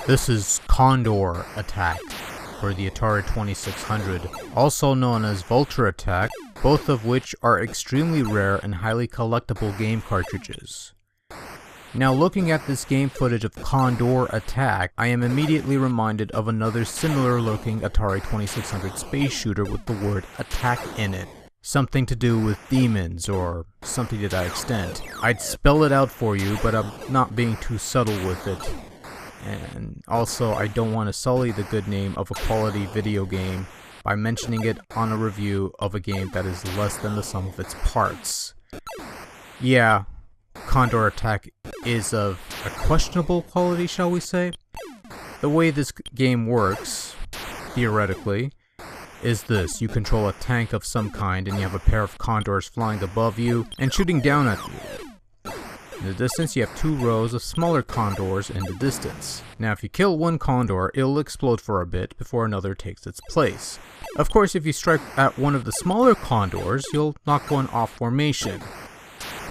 This is Condor Attack for the Atari 2600, also known as Vulture Attack, both of which are extremely rare and highly collectible game cartridges. Now, looking at this game footage of Condor Attack, I am immediately reminded of another similar looking Atari 2600 space shooter with the word attack in it. Something to do with demons, or something to that extent. I'd spell it out for you, but I'm not being too subtle with it. And also, I don't want to sully the good name of a quality video game by mentioning it on a review of a game that is less than the sum of its parts. Yeah, Condor Attack is of a questionable quality, shall we say? The way this game works, theoretically, is this. You control a tank of some kind and you have a pair of condors flying above you and shooting down at you. In the distance, you have two rows of smaller condors in the distance. Now, if you kill one condor, it'll explode for a bit before another takes its place. Of course, if you strike at one of the smaller condors, you'll knock one off formation.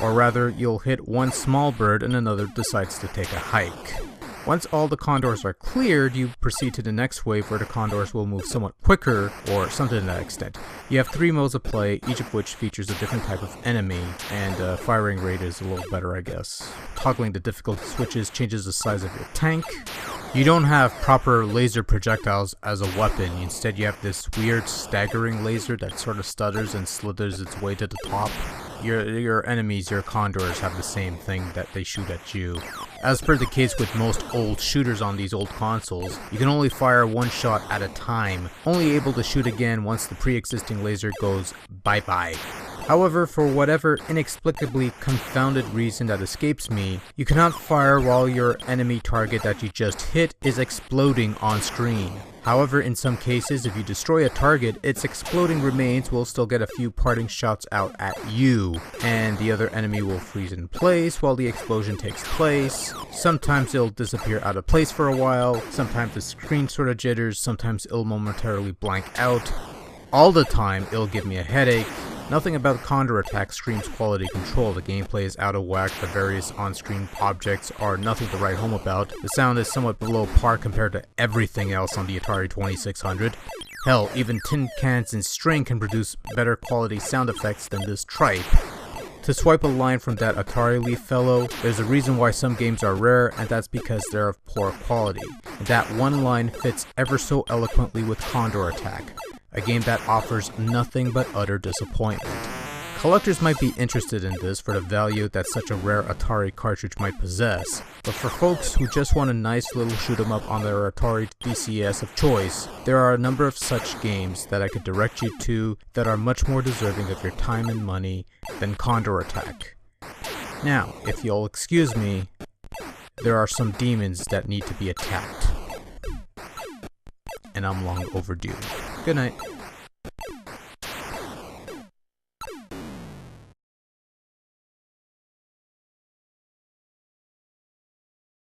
Or rather, you'll hit one small bird and another decides to take a hike. Once all the condors are cleared, you proceed to the next wave where the condors will move somewhat quicker, or something to that extent. You have 3 modes of play, each of which features a different type of enemy, and firing rate is a little better, I guess. Toggling the difficulty switches changes the size of your tank. You don't have proper laser projectiles as a weapon. Instead, you have this weird staggering laser that sort of stutters and slithers its way to the top. Your enemies, your condors, have the same thing that they shoot at you. As per the case with most old shooters on these old consoles, you can only fire one shot at a time, only able to shoot again once the pre-existing laser goes bye-bye. However, for whatever inexplicably confounded reason that escapes me, you cannot fire while your enemy target that you just hit is exploding on screen. However, in some cases, if you destroy a target, its exploding remains will still get a few parting shots out at you, and the other enemy will freeze in place while the explosion takes place. Sometimes it'll disappear out of place for a while, sometimes the screen sort of jitters, sometimes it'll momentarily blank out. All the time, it'll give me a headache. Nothing about Condor Attack screams quality control. The gameplay is out of whack, the various on-screen objects are nothing to write home about, the sound is somewhat below par compared to everything else on the Atari 2600. Hell, even tin cans and string can produce better quality sound effects than this tripe. To swipe a line from that Atari Leaf fellow, there's a reason why some games are rare, and that's because they're of poor quality. And that one line fits ever so eloquently with Condor Attack. A game that offers nothing but utter disappointment. Collectors might be interested in this for the value that such a rare Atari cartridge might possess, but for folks who just want a nice little shoot 'em up on their Atari DCS of choice, there are a number of such games that I could direct you to that are much more deserving of your time and money than Condor Attack. Now, if you'll excuse me, there are some demons that need to be attacked. And I'm long overdue. Good night.